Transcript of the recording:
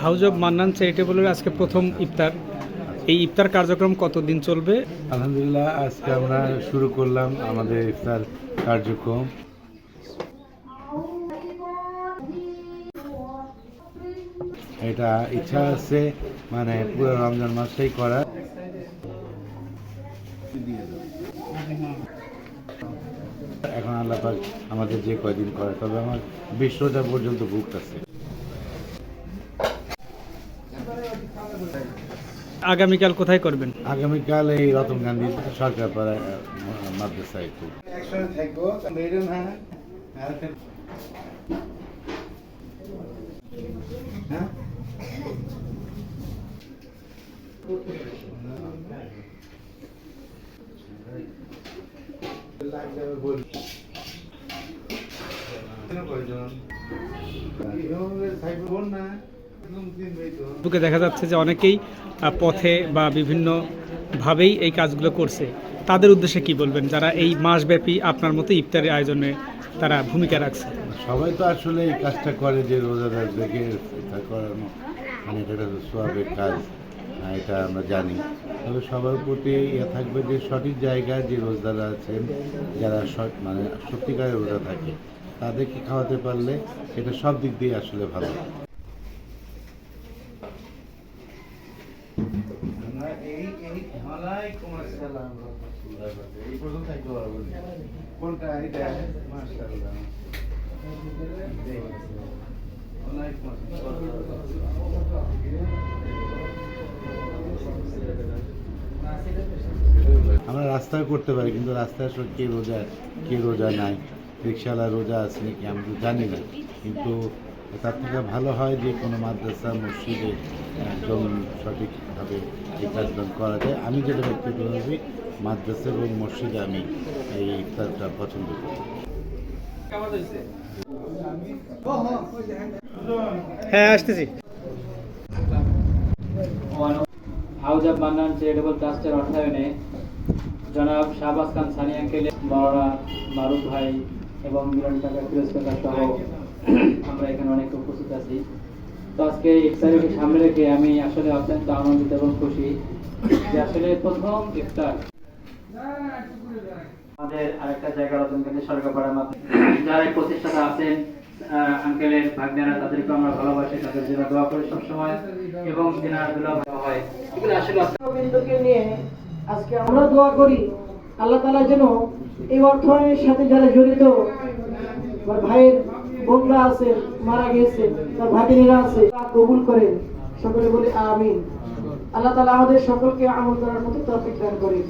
House of Mannan চ্যারিটেবলের আজকে প্রথম ইফতার। এই ইফতার কার্যক্রম কতদিন চলবে? আলহামদুলিল্লাহ, আজকে আমরা শুরু করলাম আমাদের ইফতার কার্যক্রম। এটা ইচ্ছা আছে মানে পুরো রমজান মাসটাই করা। এখন আল্লাহ পাক আমাদের যে কয়দিন করে, তবে আমার 20 রোজা পর্যন্ত ভুক আছে। আগামীকাল কোথায় করবেন? আগামীকাল এই রতন গান্ধী সরকার পাড়ায় মাদ্রাসায় একটু একসাথে থাকবো। হ্যাঁ, বুকে দেখা যাচ্ছে যে অনেকেই পথে বা বিভিন্ন ভাবেই এই কাজগুলো করছে। তাদের উদ্দেশ্যে কি বলবেন, যারা এই মাসব্যাপী আপনার মতো ইফতারের আয়োজনে তারা ভূমিকা রাখছে? সবাই তো আসলে এই কাজটা করে যে রোজাদারদেরকে ইফতার করানো, মানে এটা একটা সোয়াবের কাজ, এটা আমরা জানি। তবে সবার প্রতি থাকবে যে সঠিক জায়গায় যে রোজাদাররা আছেন, যারা মানে সত্যিকারের রোজা থাকে, তাদেরকে খাওয়াতে পারলে এটা সব দিক দিয়ে আসলে ভালো। কোনটা এটা? মাশাআল্লাহ, আমরা রাস্তায় করতে পারি, কিন্তু রাস্তায় আসলে কে রোজা নাই, রিক্সাওয়ালা রোজা আছে নাকি আমি তো জানি না। কিন্তু তার থেকে ভালো হয় যে কোনো মাদ্রাসা মসজিদে একদম সঠিকভাবে এই কাজগুলো করা যায়। আমি যেটা ব্যক্তিগতভাবে মাদ্রাসা এবং মসজিদে আমি এই ইফতারটা পছন্দ করি। হ্যাঁ, আসতেছি। হাউস অব মান্নান চ্যারিটেবল ট্রাস্টের অর্থায়নে জনাব শাহবাজ খান সানি আঙ্কেল, বড়রা মারুফ ভাই এবং মিলন টাকা ফিরোজ কাকা সহ আমরা এখানে অনেক উপস্থিত আছি। তো আজকে ইফতারকে সামনে রেখে আমি আসলে অত্যন্ত আনন্দিত এবং খুশি যে আসলে প্রথম ইফতার আমাদের আরেকটা জায়গা রতন গান্ধী সরকার পাড়ার মাধ্যমে যারা এই প্রতিষ্ঠাতা আছেন, আঙ্কেলের ভাগ্নেরা, তাদেরকে আমরা ভালোবাসি, তাদের জন্য দোয়া করি সবসময় এবং দিনার দোয়া হয়। এগুলো আসলে বিন্দুকে নিয়ে আজকে আমরা দোয়া করি আল্লাহ তাআলা যেন এই অর্থায়নের সাথে যারা জড়িত, আমার ভাইয়ের বোনরা আছে মারা গেছে, তার ভাতিনীরা আছে, কবুল করেন। সকলে বলি আমিন। আল্লাহ তাআলা আমাদের সকলকে আমল করার মতো তৌফিক দান করেন।